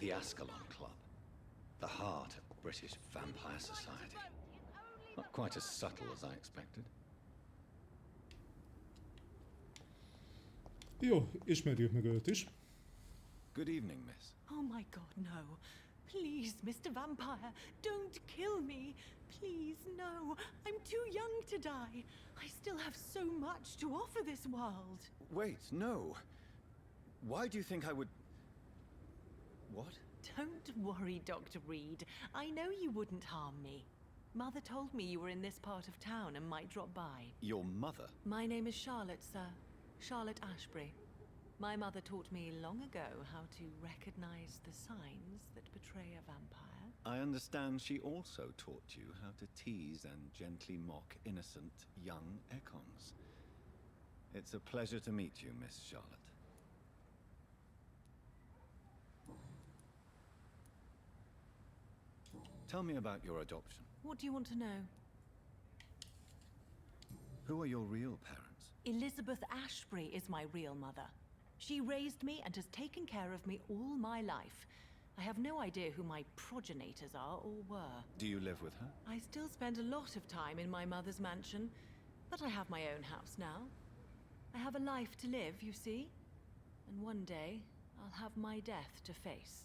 The Ascalon Club. The heart of British vampire society. Not quite as subtle as I expected. Jó, ismerjük meg őt is. Good evening, miss. Oh my god, no. Please, Mr. Vampire, don't kill me. Please, no. I'm too young to die. I still have so much to offer this world. Wait, no. Why do you think I would... What? Don't worry, Dr. Reed. I know you wouldn't harm me. Mother told me you were in this part of town and might drop by. Your mother? My name is Charlotte, sir. Charlotte Ashbury. My mother taught me long ago how to recognize the signs that betray a vampire. I understand she also taught you how to tease and gently mock innocent young Ekons. It's a pleasure to meet you, Miss Charlotte. Tell me about your adoption. What do you want to know? Who are your real parents? Elizabeth Ashbury is my real mother. She raised me and has taken care of me all my life. I have no idea who my progenitors are or were. Do you live with her? I still spend a lot of time in my mother's mansion, but I have my own house now. I have a life to live, you see. And one day, I'll have my death to face.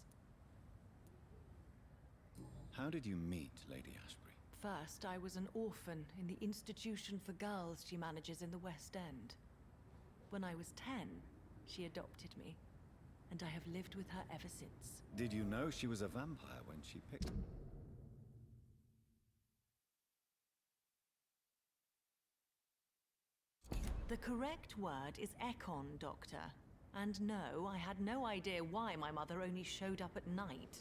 How did you meet Lady Ashbury? First, I was an orphan in the institution for girls she manages in the West End. When I was 10, she adopted me, and I have lived with her ever since. Did you know she was a vampire when she picked... The correct word is Ekon, Doctor. And no, I had no idea why my mother only showed up at night.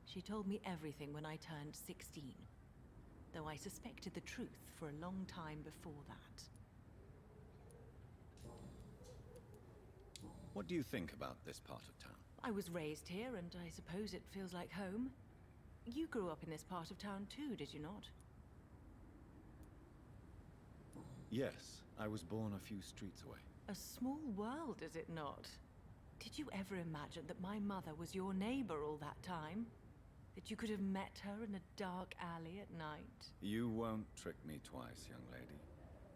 She told me everything when I turned 16, though I suspected the truth for a long time before that. What do you think about this part of town? I was raised here, and I suppose it feels like home. You grew up in this part of town too, did you not? Yes, I was born a few streets away. A small world, is it not? Did you ever imagine that my mother was your neighbor all that time? That you could have met her in a dark alley at night? You won't trick me twice, young lady.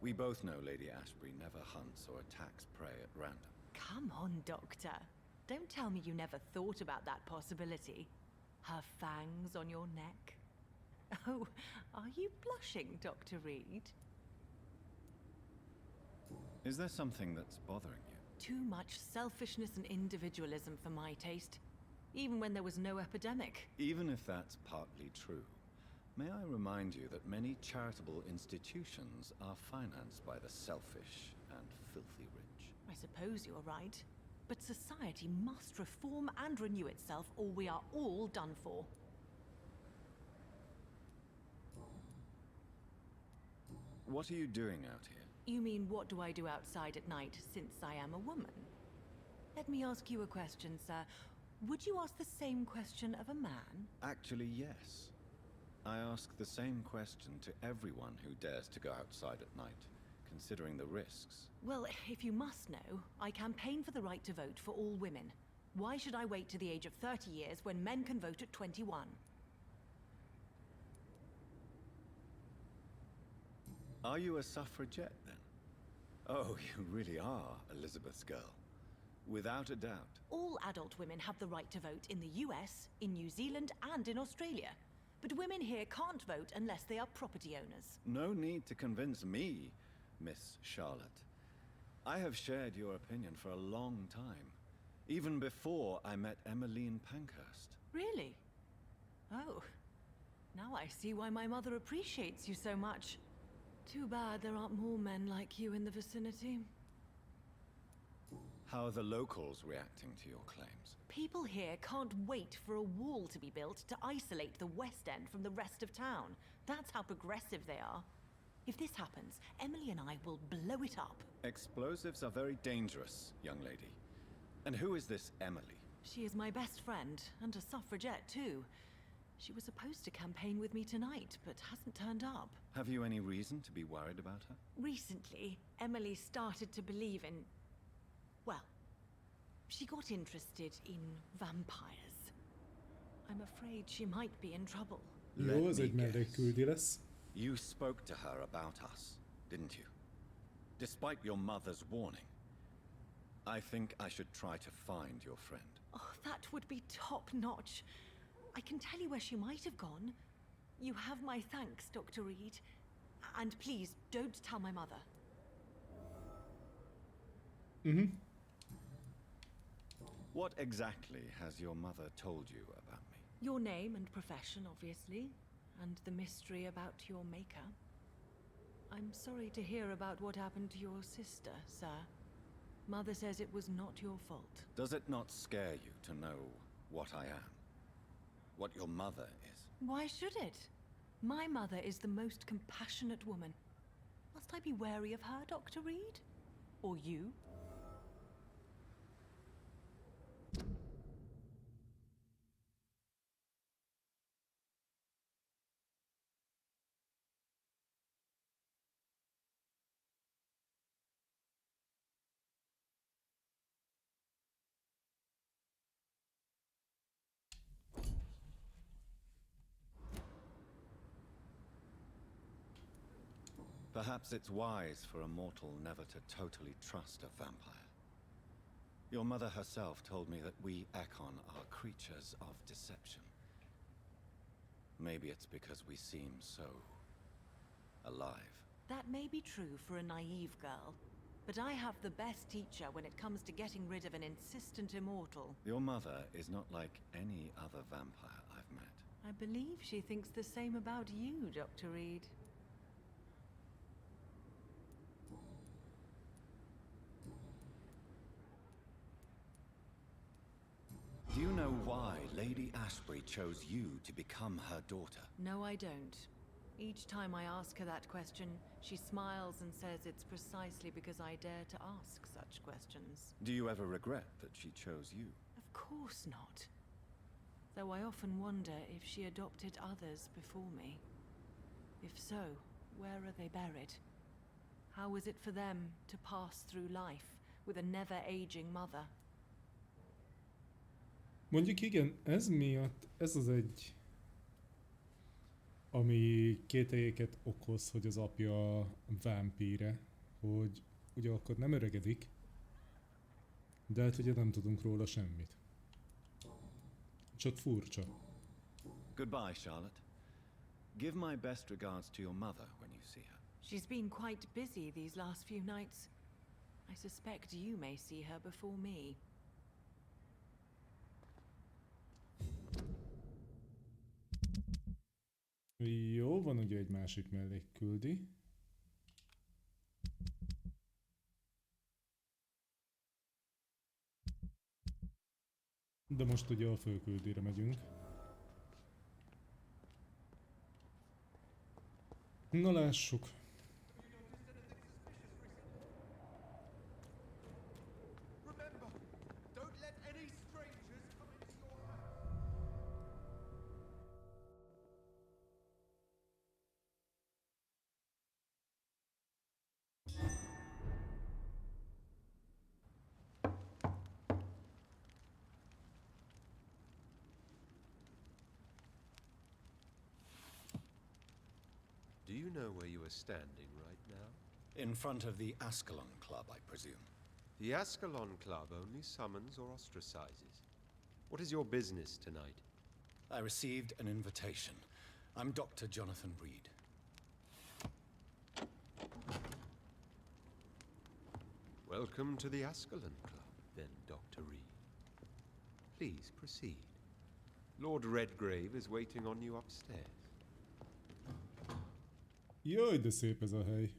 We both know Lady Ashbury never hunts or attacks prey at random. Come on, Doctor. Don't tell me you never thought about that possibility. Her fangs on your neck. Oh, are you blushing, Dr. Reed? Is there something that's bothering you? Too much selfishness and individualism for my taste. Even when there was no epidemic. Even if that's partly true, may I remind you that many charitable institutions are financed by the selfish and filthy rich. I suppose you're right. But society must reform and renew itself, or we are all done for. What are you doing out here? You mean, what do I do outside at night since I am a woman? Let me ask you a question, sir. Would you ask the same question of a man? Actually, yes. I ask the same question to everyone who dares to go outside at night, considering the risks. Well, if you must know, I campaign for the right to vote for all women. Why should I wait to the age of 30 years when men can vote at 21? Are you a suffragette, then? Oh, you really are Elizabeth's girl. Without a doubt. All adult women have the right to vote in the US, in New Zealand, and in Australia. But women here can't vote unless they are property owners. No need to convince me, Miss Charlotte. I have shared your opinion for a long time. Even before I met Emmeline Pankhurst. Really? Oh. Now I see why my mother appreciates you so much. Too bad there aren't more men like you in the vicinity. How are the locals reacting to your claims? People here can't wait for a wall to be built to isolate the West End from the rest of town. That's how progressive they are. If this happens, Emily and I will blow it up. Explosives are very dangerous, young lady. And who is this Emily? She is my best friend, and a suffragette too. She was supposed to campaign with me tonight, but hasn't turned up. Have you any reason to be worried about her? Recently, Emily started to believe in... well, she She got interested in vampires. I'm afraid she might be in trouble. Jó, ez Let egy me guess. mellékküldi lesz. You spoke to her about us, didn't you? Despite your mother's warning. I think I should try to find your friend. Oh, that would be top-notch. I can tell you where she might have gone. You have my thanks, Dr. Reed. And please, don't tell my mother. What exactly has your mother told you about me? Your name and profession, obviously, and the mystery about your maker. I'm sorry to hear about what happened to your sister, sir. Mother says it was not your fault. Does it not scare you to know what I am? What your mother is? Why should it? My mother is the most compassionate woman. Must I be wary of her, Dr. Reed? Or you? Perhaps it's wise for a mortal never to totally trust a vampire. Your mother herself told me that we Ekon are creatures of deception. Maybe it's because we seem so alive. That may be true for a naive girl, but I have the best teacher when it comes to getting rid of an insistent immortal. Your mother is not like any other vampire I've met. I believe she thinks the same about you, Dr. Reed. Do you know why Lady Ashbury chose you to become her daughter? No, I don't. Each time I ask her that question, she smiles and says it's precisely because I dare to ask such questions. Do you ever regret that she chose you? Of course not. Though I often wonder if she adopted others before me. If so, where are they buried? How was it for them to pass through life with a never-aging mother? Mondjuk igen, ez miatt ez az egy, ami kételyeket okoz, hogy az apja vámpíre, hogy ugye akkor nem öregedik, de hát ugye nem tudunk róla semmit. Csak furcsa. Goodbye, Charlotte. Give my best regards to your mother when you see her. She's been quite busy these last few nights. I suspect you may see her before me. Jó, van ugye egy másik mellékküldi. De most ugye a főküldire megyünk. Na lássuk. Remember, don't let any strangers come into your house. Do you know where you are standing right now? In front of the Ascalon Club, I presume. The Ascalon Club only summons or ostracizes. What is your business tonight? I received an invitation. I'm Dr. Jonathan Reed. Welcome to the Ascalon Club, then, Dr. Reed. Please proceed. Lord Redgrave is waiting on you upstairs. Jaj, de szép ez a hely.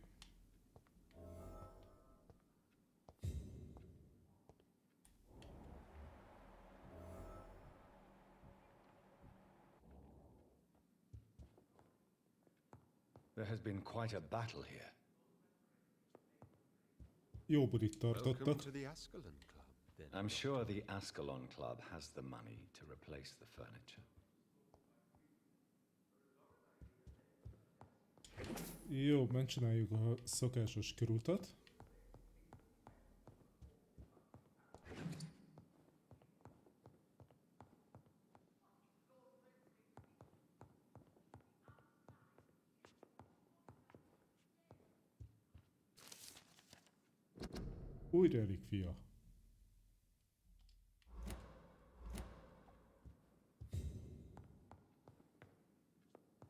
There has been quite a battle here. Jó budit Welcome tartottak. to the Ascalon Club, then. I'm sure the Ascalon Club has the money to replace the furniture. Jó, megcsináljuk a szokásos körutat. Új relikvia.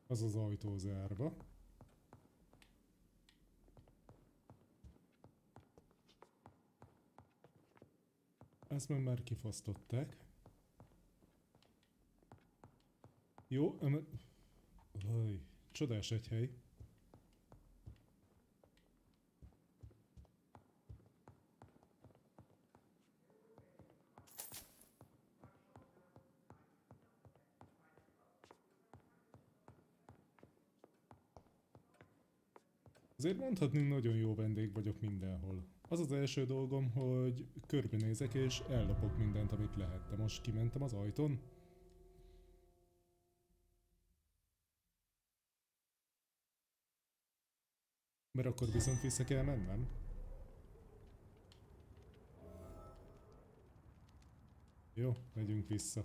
Az az ajtó zárva. Ezt meg már kifosztották. Jó, csodás egy hely. Azért mondhatni, nagyon jó vendég vagyok mindenhol. Az az első dolgom, hogy körbenézek és ellopok mindent, amit lehet. De most kimentem az ajtón. Mert akkor viszont vissza kell mennem. Jó, megyünk vissza.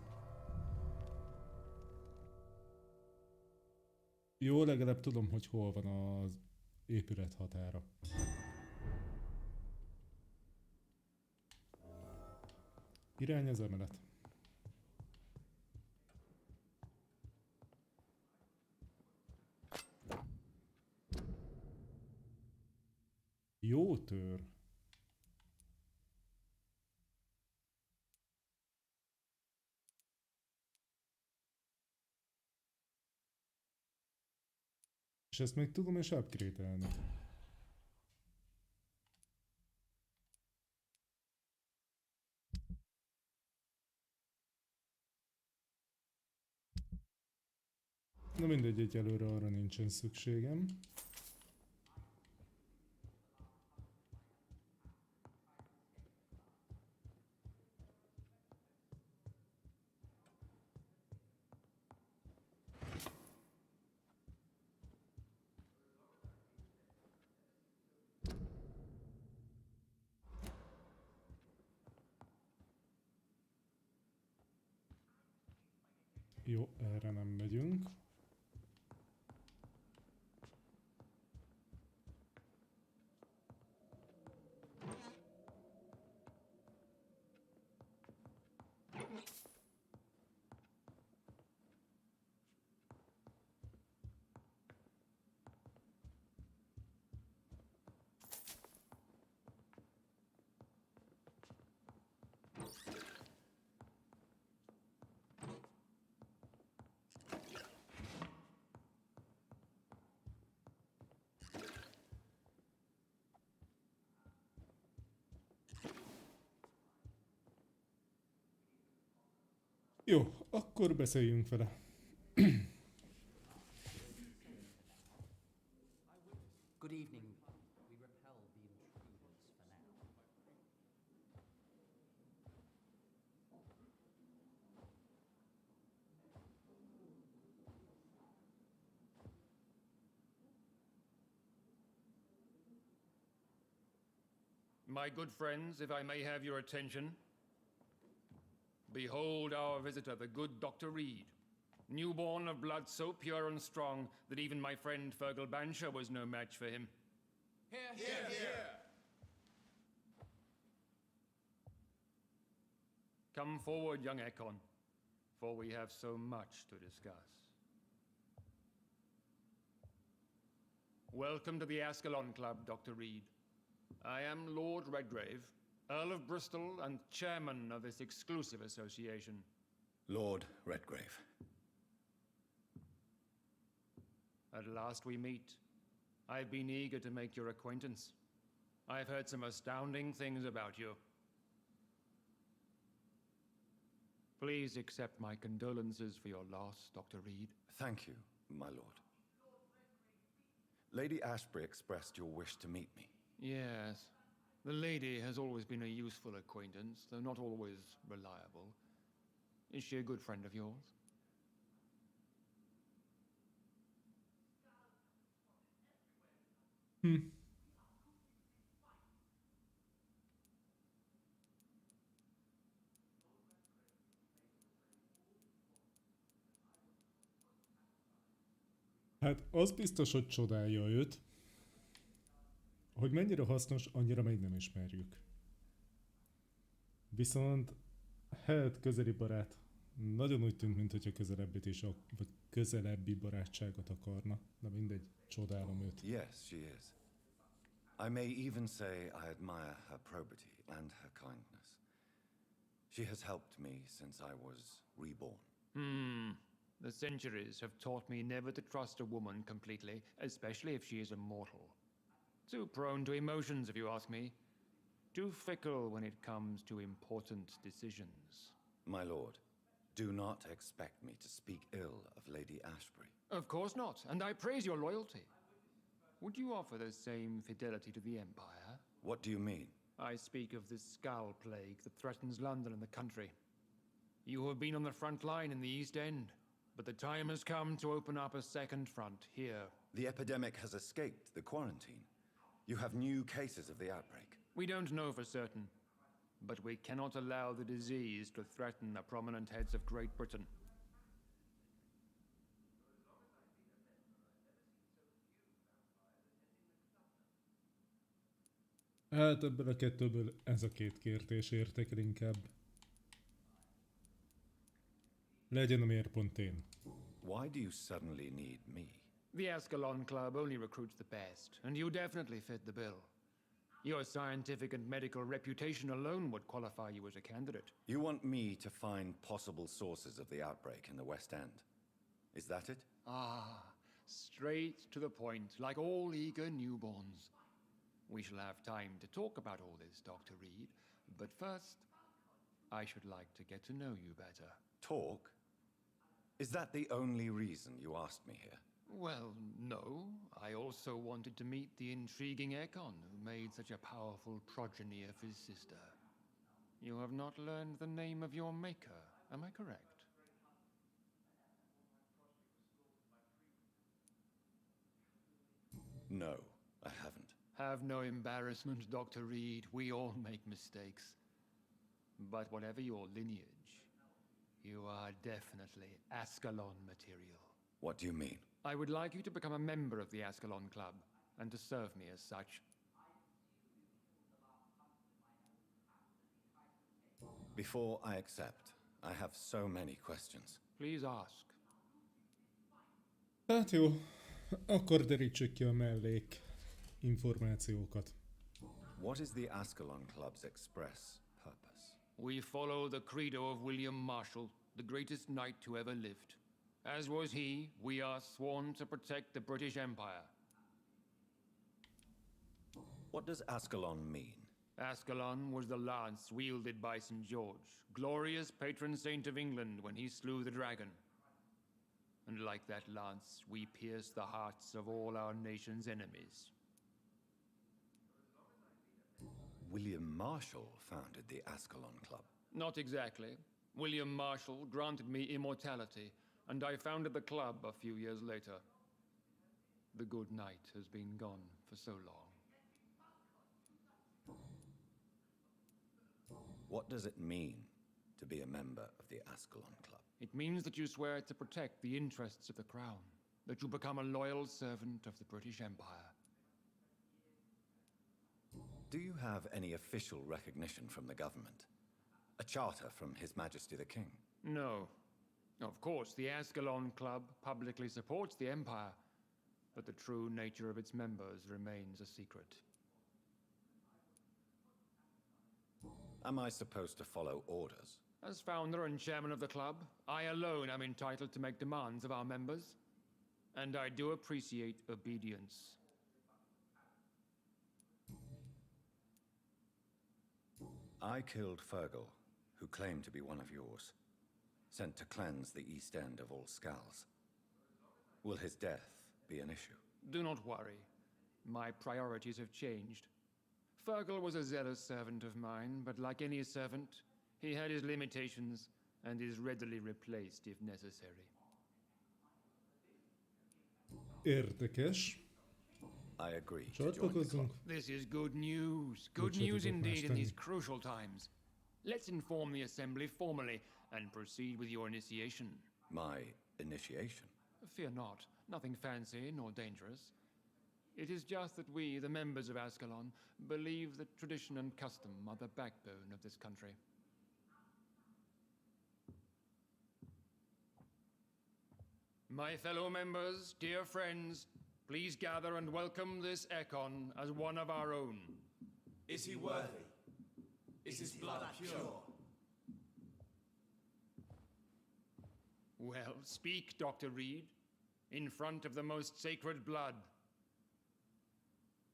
Jó, legalább tudom, hogy hol van az épület határa. Irány az emelet. Jó tör. És ezt még tudom is upgrade-elni. Na mindegy, egyelőre arra nincsen szükségem. Jó, erre nem megyünk. Jó, akkor beszéljünk vele. Good evening. We repel the intruders for now. My good friends, if I may have your attention. Behold our visitor, the good Dr. Reed. Newborn of blood so pure and strong that even my friend Fergal Bansher was no match for him. Come forward, young Ekon, for we have so much to discuss. Welcome to the Ascalon Club, Dr. Reed. I am Lord Redgrave, Earl of Bristol and chairman of this exclusive association. Lord Redgrave. At last we meet. I've been eager to make your acquaintance. I've heard some astounding things about you. Please accept my condolences for your loss, Dr. Reed. Thank you, my lord. Lady Ashbury expressed your wish to meet me. Yes. The lady has always been a useful acquaintance, though not always reliable. Is she a good friend of yours? Hát az biztos, hogy csodálja őt. Hogy mennyire hasznos, annyira még nem ismerjük. Viszont Held közeli barát nagyon úgy tűnt, mintha közelebbit is, vagy közelebbi barátságot akarna. De mindegy, csodálom őt. Yes, she is. I may even say I admire her probity and her kindness. She has helped me since I was reborn. The centuries have taught me never to trust a woman completely, especially if she is a mortal. Too prone to emotions, if you ask me. Too fickle when it comes to important decisions. My lord, do not expect me to speak ill of Lady Ashbury. Of course not, and I praise your loyalty. Would you offer the same fidelity to the Empire? What do you mean? I speak of the Skull Plague that threatens London and the country. You have been on the front line in the East End, but the time has come to open up a second front here. The epidemic has escaped the quarantine. You have new cases of the outbreak. We don't know for certain, but we cannot allow the disease to threaten the prominent heads of Great Britain. Hát ebből a kettőből ez a két kérdés értek inkább. Legyen a mérpont én. Why do you suddenly need me? The Ascalon Club only recruits the best, and you definitely fit the bill. Your scientific and medical reputation alone would qualify you as a candidate. You want me to find possible sources of the outbreak in the West End. Is that it? Straight to the point, like all eager newborns. We shall have time to talk about all this, Dr. Reed, but first, I should like to get to know you better. Talk? Is that the only reason you asked me here? Well, no. I also wanted to meet the intriguing Ekon, who made such a powerful progeny of his sister. You have not learned the name of your maker, am I correct? No, I haven't. Have no embarrassment, Dr. Reed. We all make mistakes. But whatever your lineage, you are definitely Ascalon material. What do you mean? I would like you to become a member of the Ascalon Club, and to serve me as such. Before I accept, I have so many questions. Please ask. Hát jó, akkor derítsük ki a mellék információkat. What is the Ascalon Club's express purpose? We follow the credo of William Marshall, the greatest knight who ever lived. As was he, we are sworn to protect the British Empire. What does Ascalon mean? Ascalon was the lance wielded by St. George, glorious patron saint of England when he slew the dragon. And like that lance, we pierce the hearts of all our nation's enemies. William Marshall founded the Ascalon Club. Not exactly. William Marshall granted me immortality, and I founded the club a few years later. The good knight has been gone for so long. What does it mean to be a member of the Ascalon Club? It means that you swear to protect the interests of the crown, that you become a loyal servant of the British Empire. Do you have any official recognition from the government? A charter from His Majesty the King? No. Of course, the Ascalon Club publicly supports the Empire, but the true nature of its members remains a secret. Am I supposed to follow orders? As founder and chairman of the club, I alone am entitled to make demands of our members, and I do appreciate obedience. I killed Fergal, who claimed to be one of yours, sent to cleanse the East End of all skulls. Will his death be an issue? Do not worry. My priorities have changed. Fergal was a zealous servant of mine, but like any servant, he had his limitations and is readily replaced if necessary. Érdekes. I agree to join the club. Csatlakozunk. This is good news. Good Bocsánat, news tudok más indeed in tenni. these crucial times. Let's inform the Assembly formally and proceed with your initiation. My initiation? Fear not. Nothing fancy nor dangerous. It is just that we, the members of Ascalon, believe that tradition and custom are the backbone of this country. My fellow members, dear friends, please gather and welcome this Ekon as one of our own. Is he worthy? Is his blood pure? Well, speak, Dr. Reed, in front of the most sacred blood.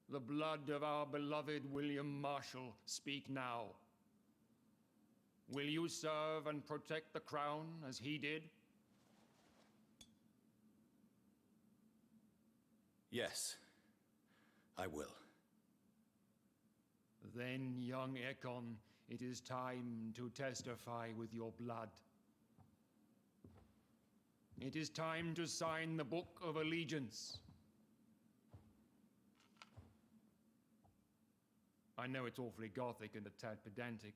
The blood of our beloved William Marshall, speak now. Will you serve and protect the crown as he did? Yes, I will. Then, young Ekon, it is time to testify with your blood. It is time to sign the Book of Allegiance. I know it's awfully gothic and a tad pedantic,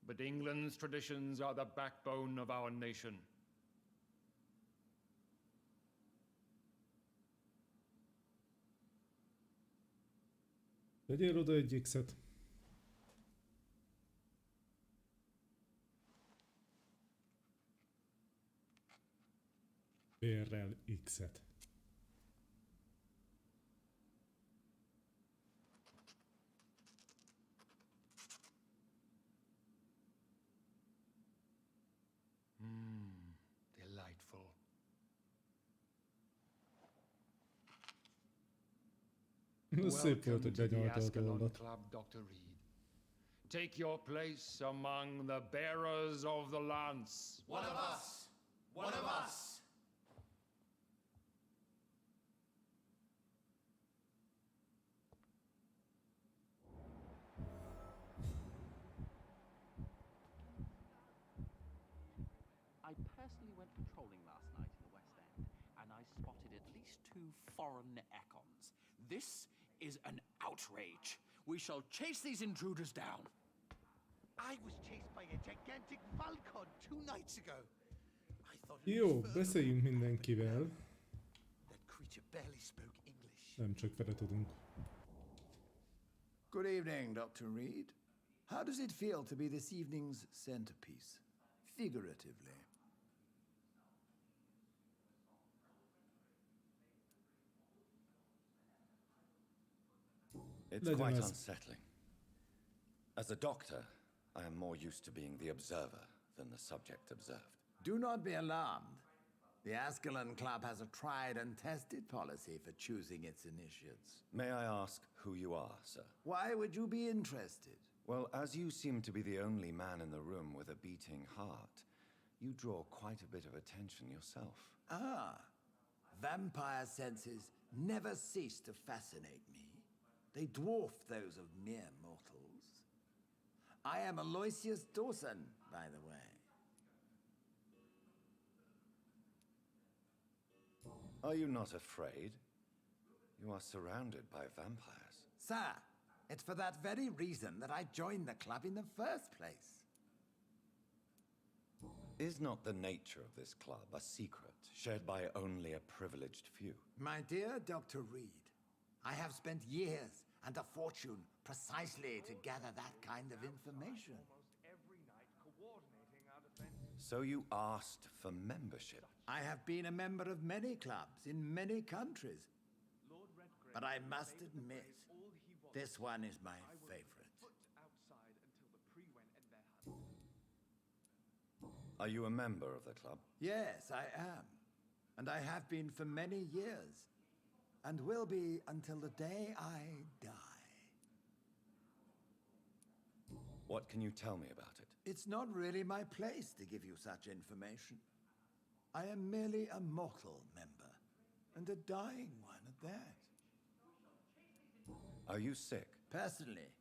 but England's traditions are the backbone of our nation. Tegyél oda egy X-et. Bérrel X-et. Delightful. Szép volt, hogy Welcome to the benyalta a Ascalon tollat. Club, Dr. Reed. Take your place among the bearers of the lance. One of us! One of us! I personally went patrolling last night in the West End, and I spotted at least 2 foreign Ekons. This is an outrage. We shall chase these intruders down. I was chased by a gigantic Falcon 2 nights ago. I thought Jó, it was further, beszéljünk mindenkivel. That creature barely spoke English. Nem csak vele tudunk. Good evening, Dr. Reed. How does it feel to be this evening's centerpiece? Figuratively. It's Legyen quite ez. unsettling. As a doctor, I am more used to being the observer than the subject observed. Do not be alarmed. The Ascalon Club has a tried and tested policy for choosing its initiates. May I ask who you are, sir? Why would you be interested? Well, as you seem to be the only man in the room with a beating heart, you draw quite a bit of attention yourself. Ah, vampire senses never cease to fascinate me. They dwarf those of mere mortals. I am Aloysius Dawson, by the way. Are you not afraid? You are surrounded by vampires. Sir, it's for that very reason that I joined the club in the first place. Is not the nature of this club a secret shared by only a privileged few? My dear Dr. Reed, I have spent years and a fortune precisely to gather that kind of information. So you asked for membership? I have been a member of many clubs in many countries, but I must admit, this one is my favorite. Are you a member of the club? Yes, I am. And I have been for many years, and will be until the day I die. What can you tell me about it? It's not really my place to give you such information. I am merely a mortal member, and a dying one at that. Are you sick? Personally,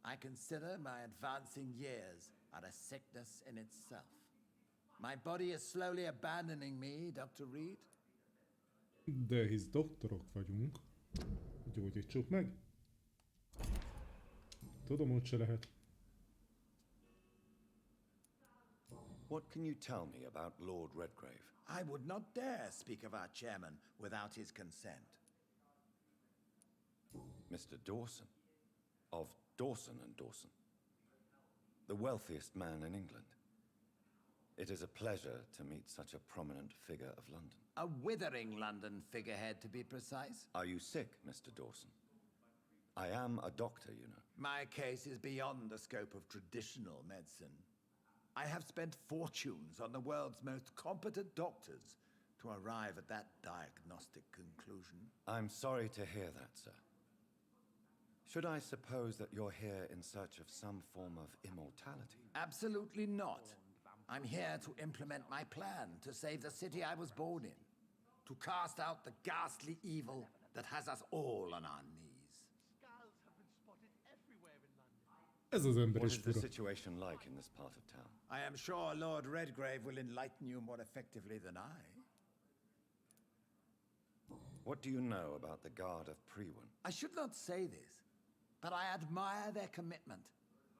I consider my advancing years are a sickness in itself. My body is slowly abandoning me, Dr. Reed. De hisz doktorok vagyunk. Gyógyítsuk meg. Tudom, úgyse lehet. What can you tell me about Lord Redgrave? I would not dare speak of our chairman without his consent. Mr. Dawson? Of Dawson and Dawson? The wealthiest man in England? It is a pleasure to meet such a prominent figure of London. A withering London figurehead, to be precise. Are you sick, Mr. Dawson? I am a doctor, you know. My case is beyond the scope of traditional medicine. I have spent fortunes on the world's most competent doctors to arrive at that diagnostic conclusion. I'm sorry to hear that, sir. Should I suppose that you're here in search of some form of immortality? Absolutely not. I'm here to implement my plan to save the city I was born in. To cast out the ghastly evil that has us all on our knees. Skulls have been spotted everywhere in London. Ez az ember What is is the fura. situation like in this part of town? I am sure Lord Redgrave will enlighten you more effectively than I. What do you know about the Guard of Priwen? I should not say this, but I admire their commitment.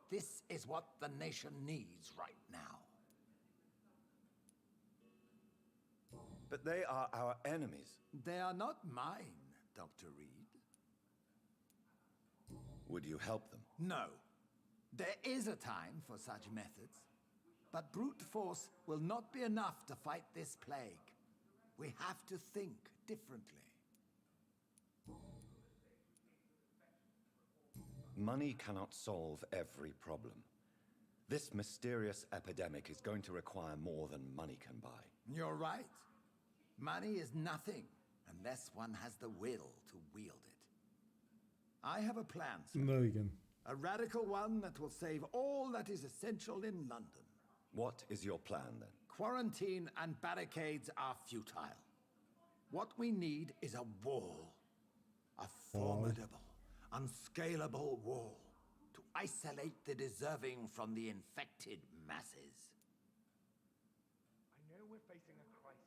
This is what the nation needs right now. But they are our enemies. They are not mine, Dr. Reed. Would you help them? No. There is a time for such methods. But brute force will not be enough to fight this plague. We have to think differently. Money cannot solve every problem. This mysterious epidemic is going to require more than money can buy. You're right. Money is nothing unless one has the will to wield it. I have a plan, sir. Na igen. A radical one that will save all that is essential in London. What is your plan, then? Quarantine and barricades are futile. What we need is a wall. A formidable, unscalable wall to isolate the deserving from the infected masses. I know we're facing a crisis,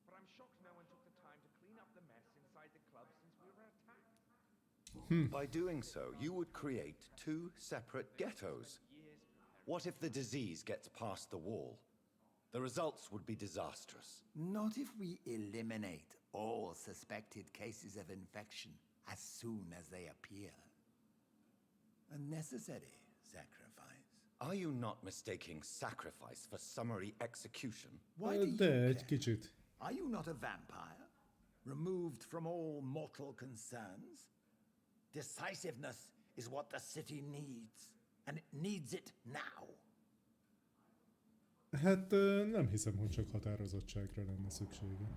but I'm shocked no one took the time to clean up the mess inside the club since we were attacked. By doing so, you would create two separate ghettos. What if the disease gets past the wall? The results would be disastrous. Not if we eliminate all suspected cases of infection as soon as they appear. A necessary sacrifice. Are you not mistaking sacrifice for summary execution? Why do you De egy care? kicsit. Are you not a vampire? Removed from all mortal concerns? Decisiveness is what the city needs, and it needs it now. Hát nem hiszem, hogy csak határozottságra lenne szüksége.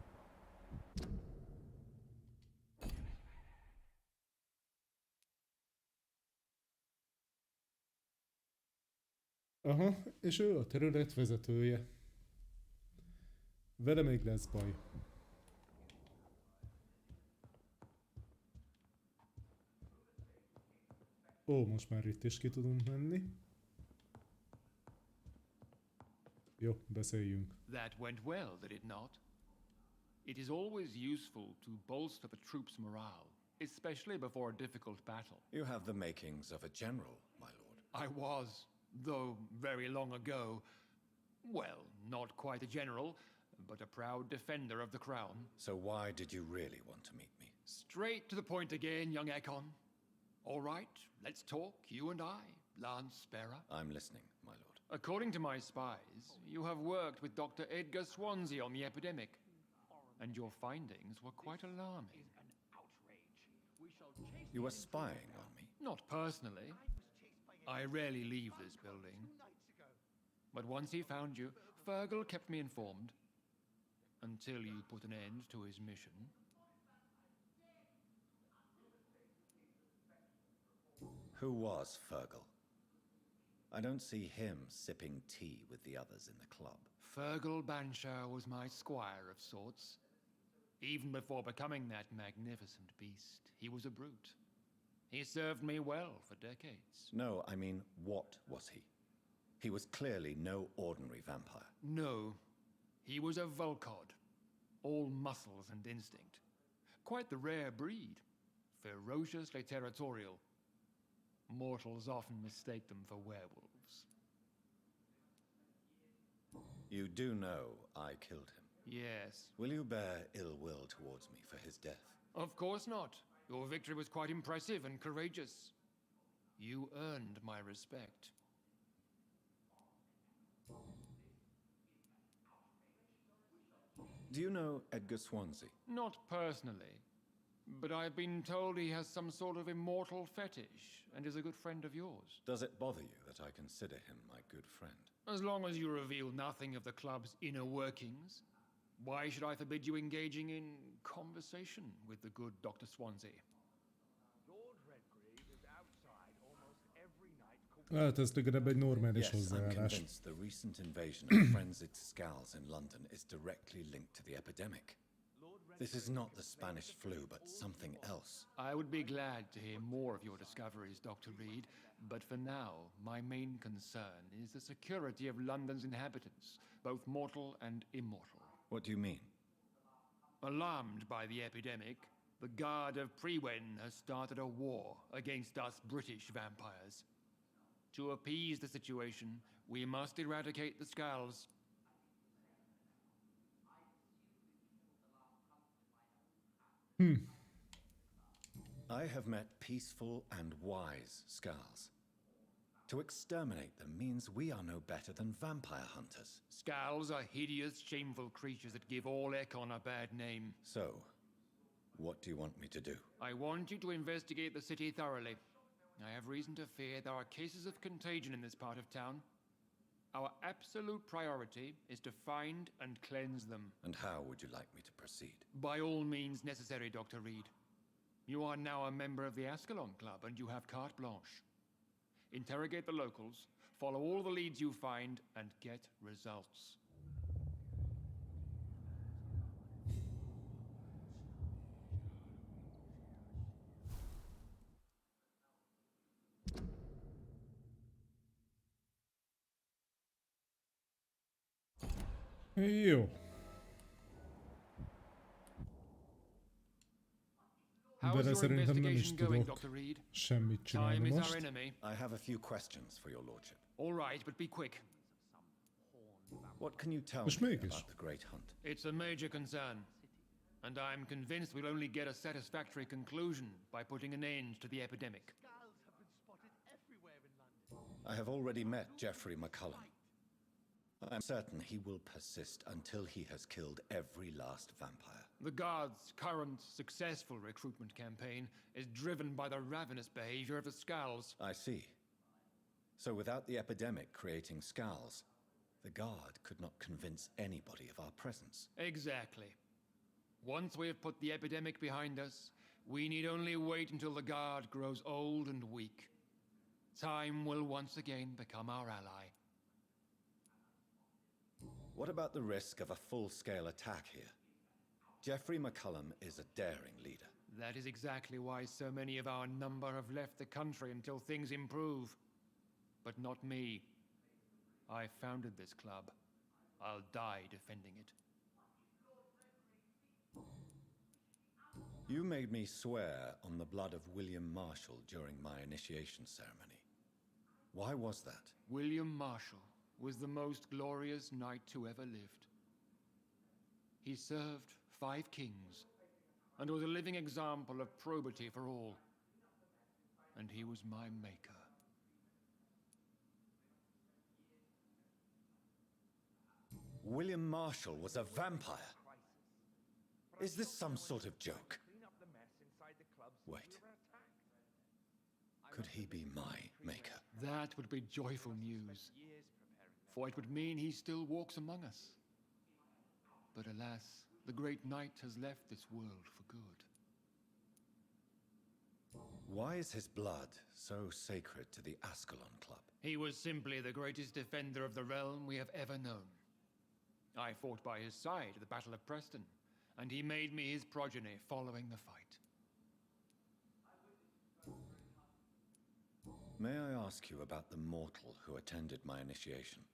Aha, és ő a terület vezetője. Vele még lesz baj. Ó, most már itt is ki tudunk menni. Jó, beszéljünk. That went well, did it not? It is always useful to bolster the troops' morale, especially before a difficult battle. You have the makings of a general, my lord. I was, though very long ago, well, not quite a general, but a proud defender of the crown. So why did you really want to meet me? Straight to the point again, young Ekon. All right, let's talk, you and I, Lance Sparrow. I'm listening, my lord. According to my spies, you have worked with Dr. Edgar Swansea on the epidemic, and your findings were quite alarming. An outrage. We shall chase You were spying on me. Not personally. I rarely leave this building. 2 nights ago. But once he found you, Fergal kept me informed. Until you put an end to his mission. Who was Fergal? I don't see him sipping tea with the others in the club. Fergal Banshire was my squire of sorts. Even before becoming that magnificent beast, he was a brute. He served me well for decades. No, I mean, what was he? He was clearly no ordinary vampire. No, he was a Volcod, all muscles and instinct. Quite the rare breed, ferociously territorial. Mortals often mistake them for werewolves. You do know I killed him. Yes. Will you bear ill will towards me for his death? Of course not. Your victory was quite impressive and courageous. You earned my respect. Do you know Edgar Swansea? Not personally, but I've been told he has some sort of immortal fetish and is a good friend of yours. Does it bother you that I consider him my good friend? As long as you reveal nothing of the club's inner workings, why should I forbid you engaging in conversation with the good Dr. Swansea? Lord Redgrave is outside almost every night. Hát ez legalább egy normális Yes, I'm hozzáállás. convinced the recent invasion of frenzied scowls in London is directly linked to the epidemic. This is not the Spanish flu, but something else. I would be glad to hear more of your discoveries, Dr. Reed, but for now, my main concern is the security of London's inhabitants, both mortal and immortal. What do you mean? Alarmed by the epidemic, the Guard of Prewen has started a war against us British vampires. To appease the situation, we must eradicate the Skulls. I have met peaceful and wise Skulls. To exterminate them means we are no better than vampire hunters. Skulls are hideous, shameful creatures that give all Ekon a bad name. So, what do you want me to do? I want you to investigate the city thoroughly. I have reason to fear there are cases of contagion in this part of town. Our absolute priority is to find and cleanse them. And how would you like me to proceed? By all means necessary, Dr. Reed. You are now a member of the Ascalon Club, and you have carte blanche. Interrogate the locals, follow all the leads you find, and get results. Jó. How is Vele your szerintem nem is investigation going, tudok Dr. Reed? semmit Time csinálni is our most. enemy. I have a few questions for your lordship. All right, but be quick. What can you tell Most me mégis. about the Great Hunt? It's a major concern, and I'm convinced we'll only get a satisfactory conclusion by putting an end to the epidemic. Skulls have been spotted everywhere in London. I have already met Geoffrey McCullum. I am certain he will persist until he has killed every last vampire. The Guard's current successful recruitment campaign is driven by the ravenous behavior of the Skulls. I see. So without the epidemic creating Skulls, the Guard could not convince anybody of our presence. Exactly. Once we have put the epidemic behind us, we need only wait until the Guard grows old and weak. Time will once again become our ally. What about the risk of a full-scale attack here? Geoffrey McCullum is a daring leader. That is exactly why so many of our number have left the country until things improve. But not me. I founded this club. I'll die defending it. You made me swear on the blood of William Marshall during my initiation ceremony. Why was that? William Marshall was the most glorious knight who ever lived. He served 5 kings and was a living example of probity for all. And he was my maker. William Marshall was a vampire. Is this some sort of joke? Clean up the mess inside the club since Wait. we were attacked. Could he be my maker? That would be joyful news, for it would mean he still walks among us. But alas, the great knight has left this world for good. Why is his blood so sacred to the Ascalon Club? He was simply the greatest defender of the realm we have ever known. I fought by his side at the Battle of Preston, and he made me his progeny following the fight. May I ask you about the mortal who attended my initiation?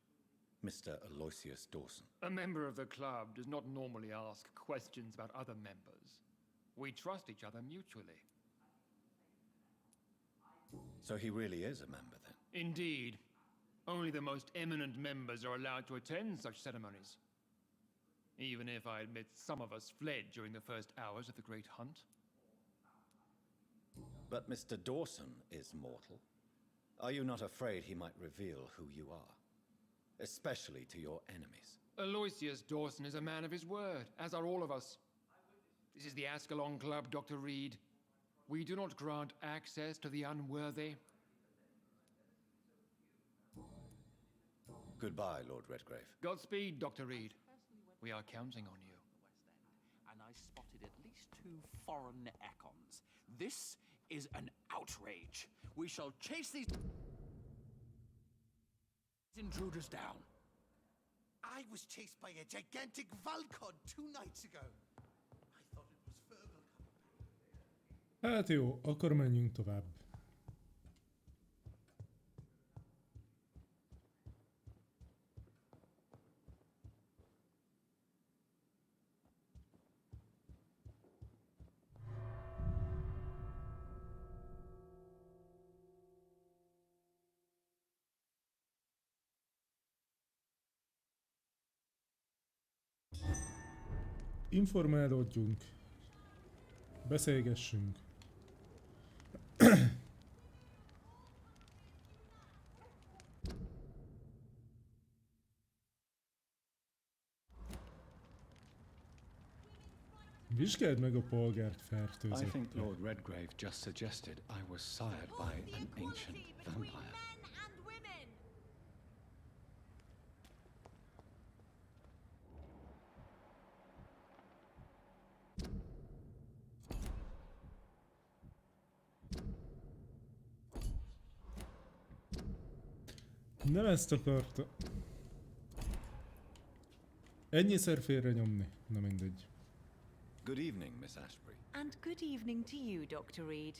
Mr. Aloysius Dawson. A member of the club does not normally ask questions about other members. We trust each other mutually. So he really is a member then? Indeed. Only the most eminent members are allowed to attend such ceremonies. Even if I admit some of us fled during the first hours of the Great Hunt. But Mr. Dawson is mortal. Are you not afraid he might reveal who you are? Especially to your enemies. Aloysius Dawson is a man of his word, as are all of us. This is the Ascalon Club, Dr. Reed. We do not grant access to the unworthy. Goodbye, Lord Redgrave. Godspeed, Dr. Reed. We are counting on you. And I spotted at least 2 foreign econs. This is an outrage. We shall chase these intruders down. I was chased by a gigantic Valcon 2 nights ago. I thought it was Fergal coming back. Hát jó, akkor menjünk tovább. Informálódjunk. Beszélgessünk. Vizsgáld meg a polgárt I fertőzött. think Lord Redgrave just suggested I was sired by an ancient vampire. Nem ezt akarta. Ennyiszer félre nyomni. Na mindegy. Good evening, Miss Ashbury. And good evening to you, Dr. Reed.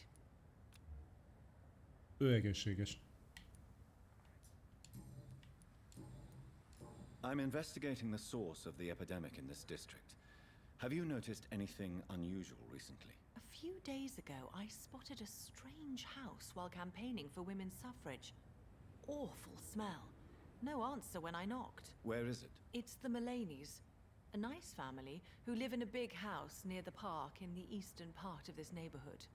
Ő egészséges. I'm investigating the source of the epidemic in this district. Have you noticed anything unusual recently? A few days ago, I spotted a strange house while campaigning for women's suffrage. Awful smell. No answer when I knocked. Where is it? It's the Mullaneys, a nice family who live in a big house near the park in the eastern part of this neighborhood.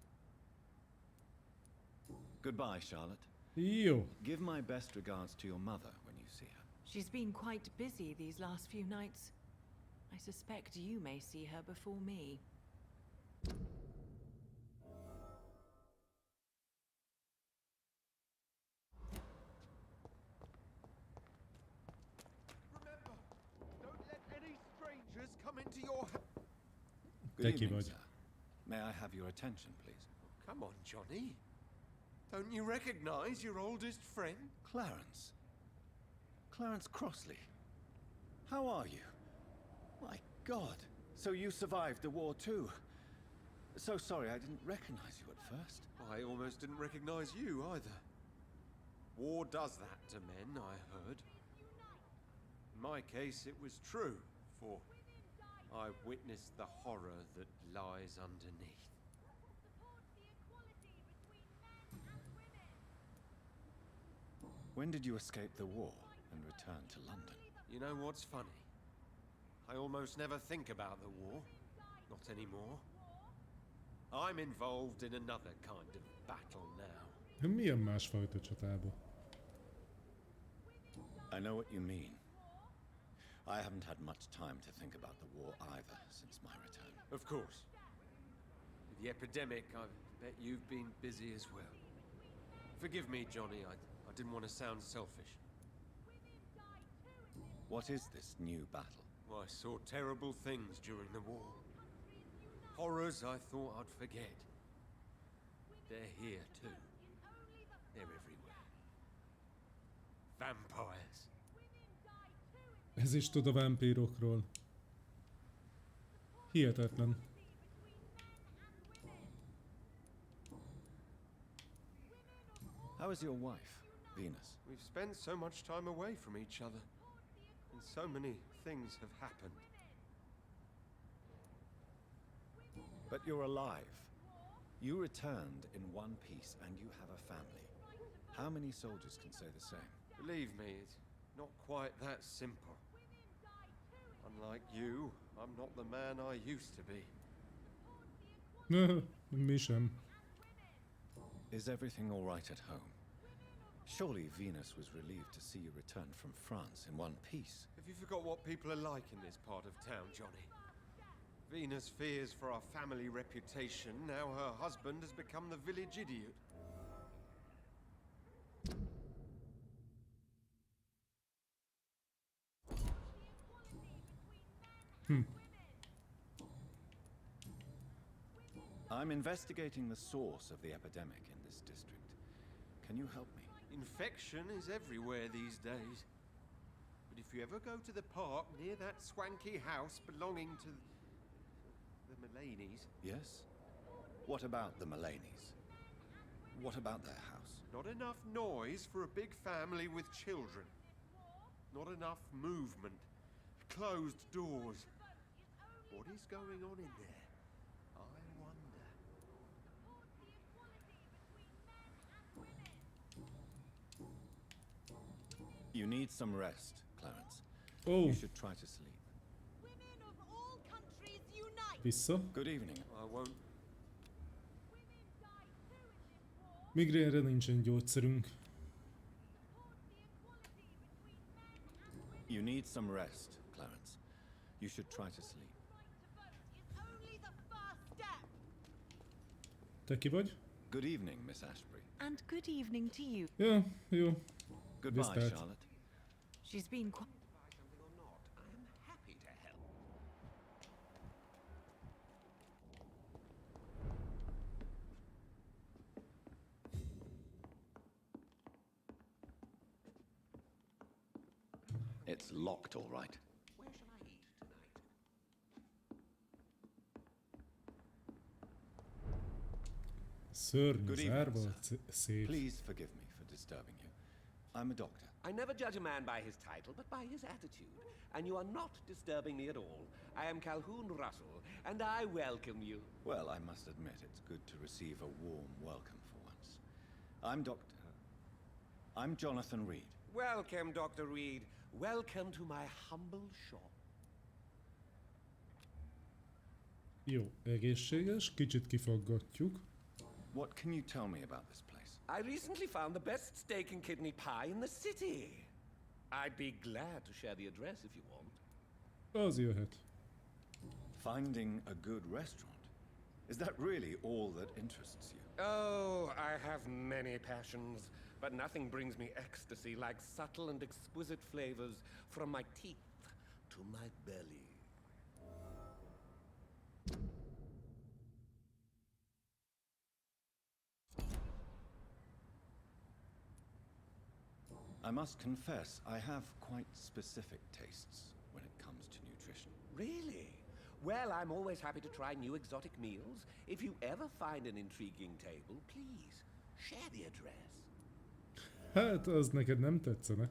Goodbye, Charlotte. Jó. Give my best regards to your mother when you see her. She's been quite busy these last few nights. I suspect you may see her before me. Remember, don't let any strangers come into your house. Good Thank you, evening, bud. sir. May I have your attention, please? Come on, Johnny. Don't you recognize your oldest friend? Clarence. Clarence Crossley. How are you? My God. So you survived the war too. So sorry I didn't recognize you at first. I almost didn't recognize you either. War does that to men, I heard. In my case, it was true, for I witnessed the horror that lies underneath. When did you escape the war and return to London? You know what's funny? I almost never think about the war. Not anymore. I'm involved in another kind of battle now. Milyen másfajta csatába? I know what you mean. I haven't had much time to think about the war either since my return. Of course. With the epidemic, I bet you've been busy as well. Forgive me, Johnny, I didn't want to sound selfish. What is this new battle? I saw terrible things during the war. Horrors I thought I'd forget. They're here too. They're everywhere. Vampires. Ez is tud a vámpírokról. Hihetetlen. How is your wife, Venus? We've spent so much time away from each other, and so many things have happened. But you're alive. You returned in one piece and you have a family. How many soldiers can say the same? Believe me, it's not quite that simple. Unlike you, I'm not the man I used to be. Mi sem. Is everything all right at home? Surely Venus was relieved to see you return from France in one piece. Have you forgot what people are like in this part of town, Johnny? Venus fears for our family reputation. Now her husband has become the village idiot. I'm investigating the source of the epidemic in this district. Can you help me? Infection is everywhere these days. But if you ever go to the park near that swanky house belonging to the Mullaneys... Yes? What about the Mullaneys? What about their house? Not enough noise for a big family with children. Not enough movement. Closed doors. What is going on in there? I wonder. You need some rest, Clarence. Ó, You should try to sleep. Women of all countries unite! vissza. Good evening. I won't... Women die too in this war! Migrényre nincsen gyógyszerünk. Support the equality between men and women! You need some rest, Clarence. You should try to sleep. Right to vote is only the first step! Te ki vagy? Good evening, Miss Ashbury. And good evening to you. Ja, jó. Goodbye, Viszlát. Charlotte. She's been quite... Buy something or not, I am happy to help. It's locked, all right. Where shall I eat tonight? Szörnyű, Good evening, zárva, sir. szép. Please forgive me for disturbing you. I'm a doctor. I never judge a man by his title, but by his attitude. And you are not disturbing me at all. I am Calhoun Russell, and I welcome you. Well, I must admit it's good to receive a warm welcome for once. I'm Jonathan Reed. Welcome, Dr. Reed. Welcome to my humble shop. Jó, egészséges, kicsit kifaggatjuk. What can you tell me about this place? I recently found the best steak and kidney pie in the city. I'd be glad to share the address if you want. Az jöhet. Finding a good restaurant. Is that really all that interests you? Oh, I have many passions, but nothing brings me ecstasy like subtle and exquisite flavors from my teeth to my belly. I must confess, I have quite specific tastes when it comes to nutrition. Really? Well, I'm always happy to try new exotic meals. If you ever find an intriguing table, please share the address. Hát, az neked nem tetszene.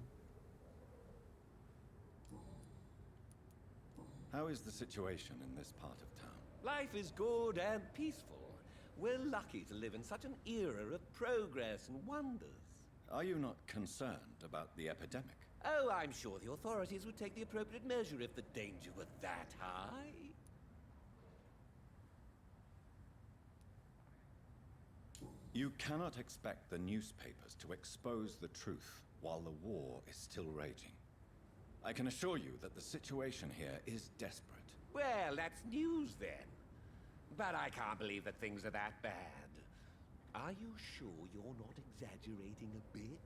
How is the situation in this part of town? Life is good and peaceful. We're lucky to live in such an era of progress and wonders. Are you not concerned about the epidemic? Oh, I'm sure the authorities would take the appropriate measure if the danger were that high. You cannot expect the newspapers to expose the truth while the war is still raging. I can assure you that the situation here is desperate. Well, that's news then. But I can't believe that things are that bad. Are you sure you're not exaggerating a bit?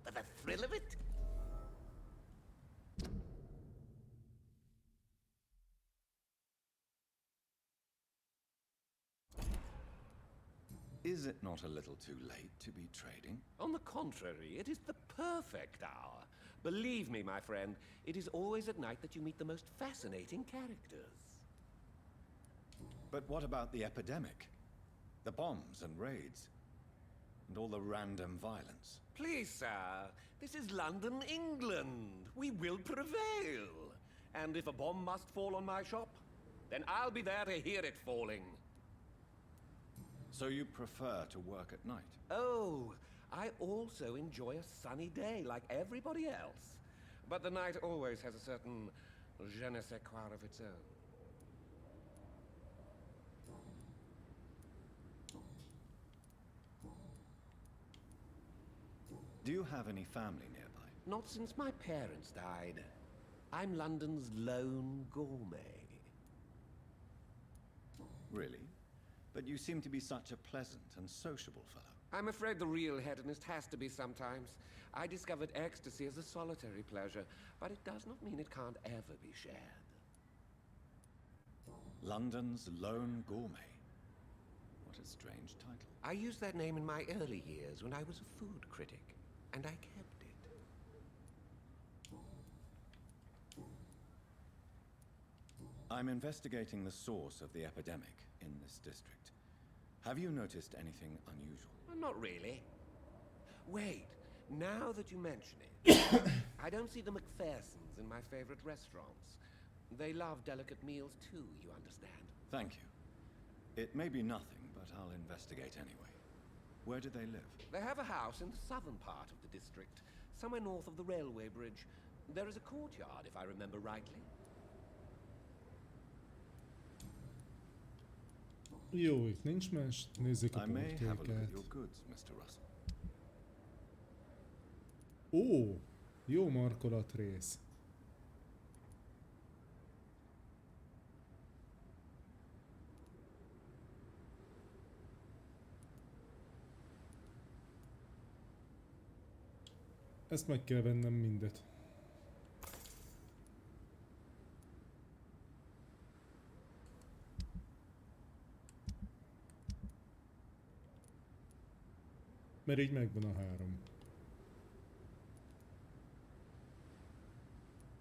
For the thrill of it? Is it not a little too late to be trading? On the contrary, it is the perfect hour. Believe me, my friend, it is always at night that you meet the most fascinating characters. But what about the epidemic? The bombs and raids? And all the random violence? Please, sir, this is London, England. We will prevail. And if a bomb must fall on my shop, then I'll be there to hear it falling. So you prefer to work at night? Oh, I also enjoy a sunny day like everybody else. But the night always has a certain je ne sais quoi of its own. Do you have any family nearby? Not since my parents died. I'm London's lone gourmet. Really? But you seem to be such a pleasant and sociable fellow. I'm afraid the real hedonist has to be sometimes. I discovered ecstasy as a solitary pleasure, but it does not mean it can't ever be shared. London's lone gourmet. What a strange title. I used that name in my early years when I was a food critic, and I kept it. I'm investigating the source of the epidemic in this district. Have you noticed anything unusual? Well, not really. Wait, now that you mention it, I don't see the McPhersons in my favorite restaurants. They love delicate meals too, you understand. Thank you. It may be nothing, but I'll investigate anyway. Where do they live? They have a house in the southern part of the district, somewhere north of the railway bridge. There is a courtyard, if I remember rightly. Jó, itt nincs más. Nézzük a I may have a look at portréket. your goods, Mr. Russell. Ó, jó markolatrész. Ezt meg kell vennem mindet. Mert így megvan a 3.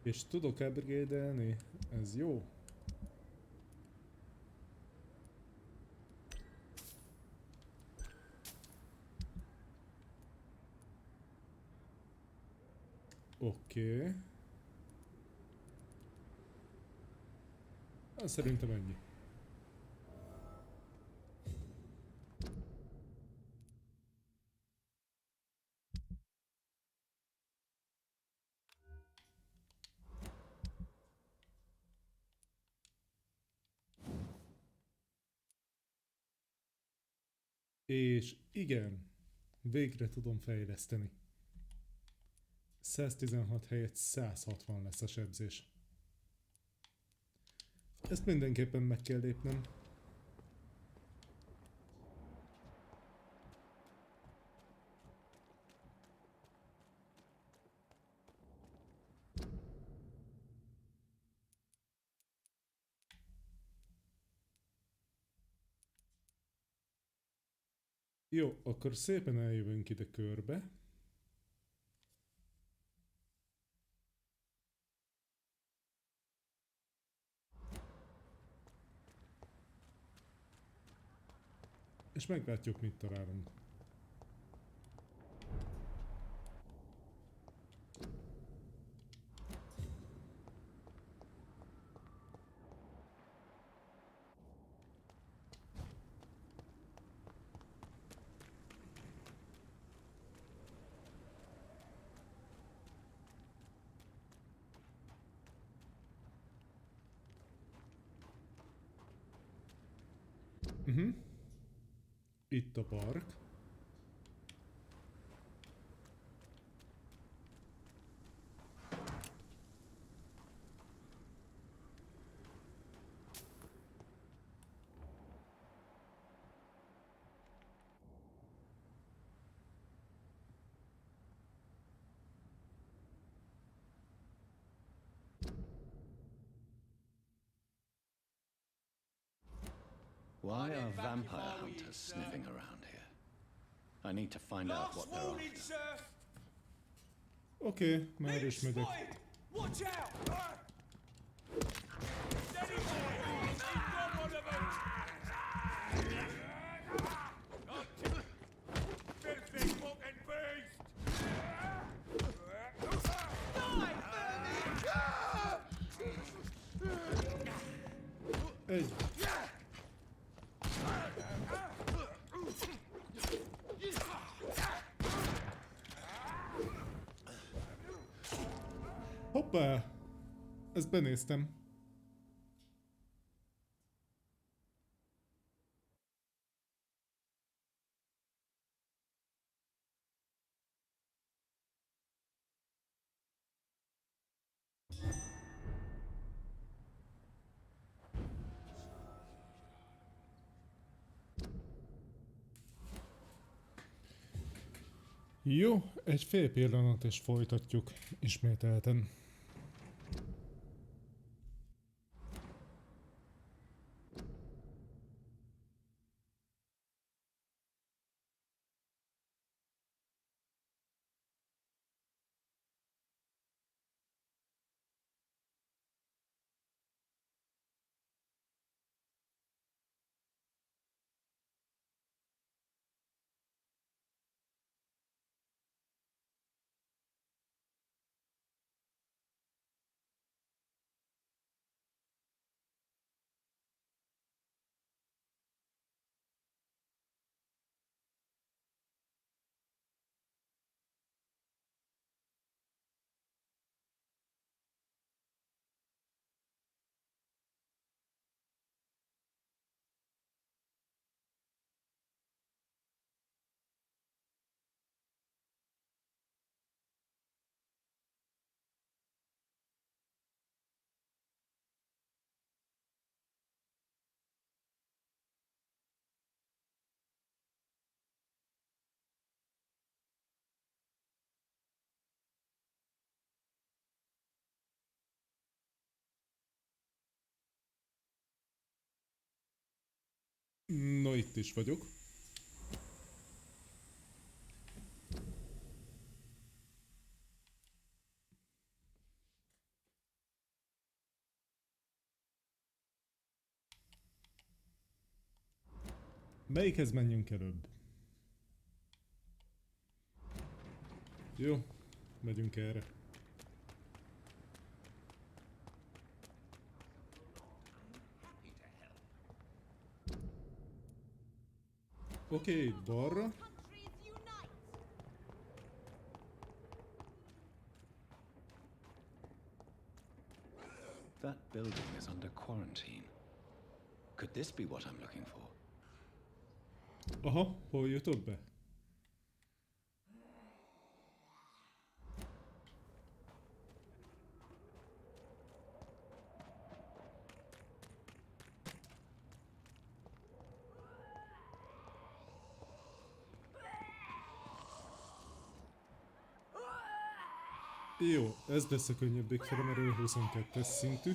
És tudok upgrade-elni? Ez jó. Oké. Szerintem ennyi. És igen, végre tudom fejleszteni. 116 helyett 160 lesz a sebzés. Ezt mindenképpen meg kell lépnem. Jó, akkor szépen eljövünk ide körbe. És meglátjuk, mit találunk. Itt a park. Why are vampire hunters sniffing around here? I need to find out what they're after. Oké, már is megyek. Watch out! Steady, boy! You've got one of them! Filthy fucking beast! Egy. Hoppá! Ezt benéztem. Jó, egy fél pillanat és folytatjuk ismételten. No, itt is vagyok. Melyikhez menjünk előbb? Jó, megyünk erre. Oké, balra. That building is under quarantine. Could this be what I'm looking for? Aha, hol jutott be? Jó, ez lesz a könnyebbik felemelő 22-es szintű.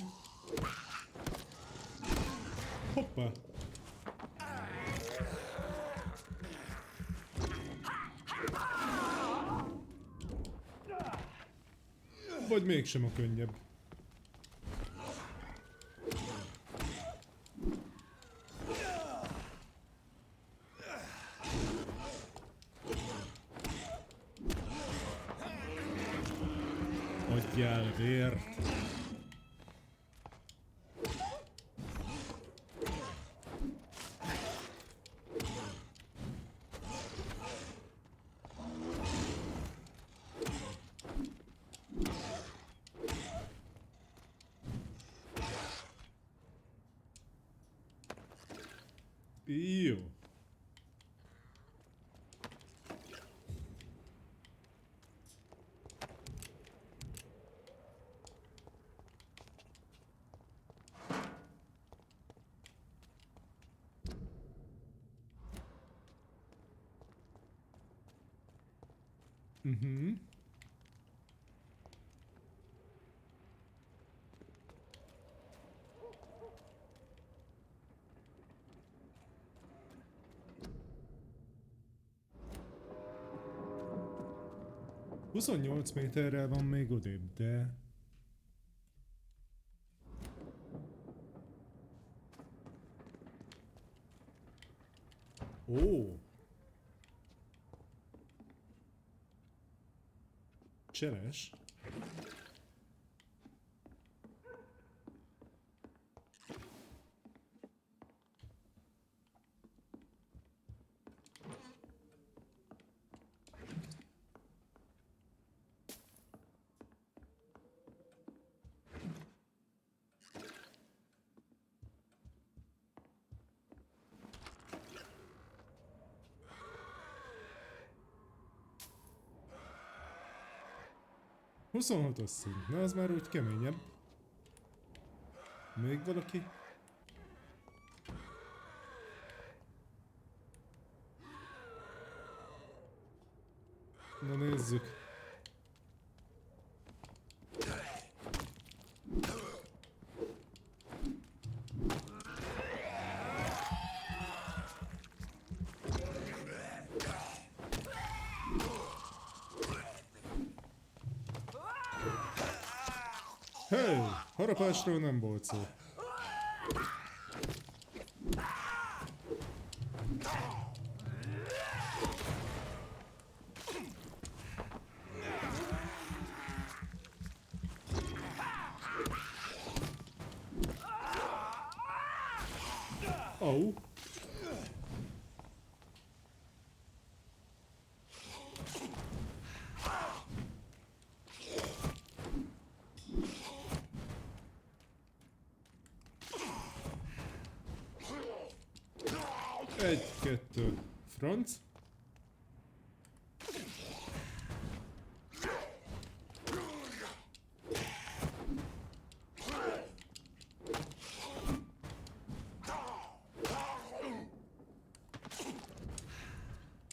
Hoppá! Vagy mégsem a könnyebb. Adjál vért! Jó. Mhm. 28 méterrel van még odébb, de... Ó! Cseles. Huszonhatos szint, na az már úgy keményebb. Még valaki? Na nézzük. Hey! Harapásról nem volt szó. Au. Egy, kettő, franc.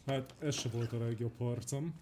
Hát ez se volt a legjobb harcom.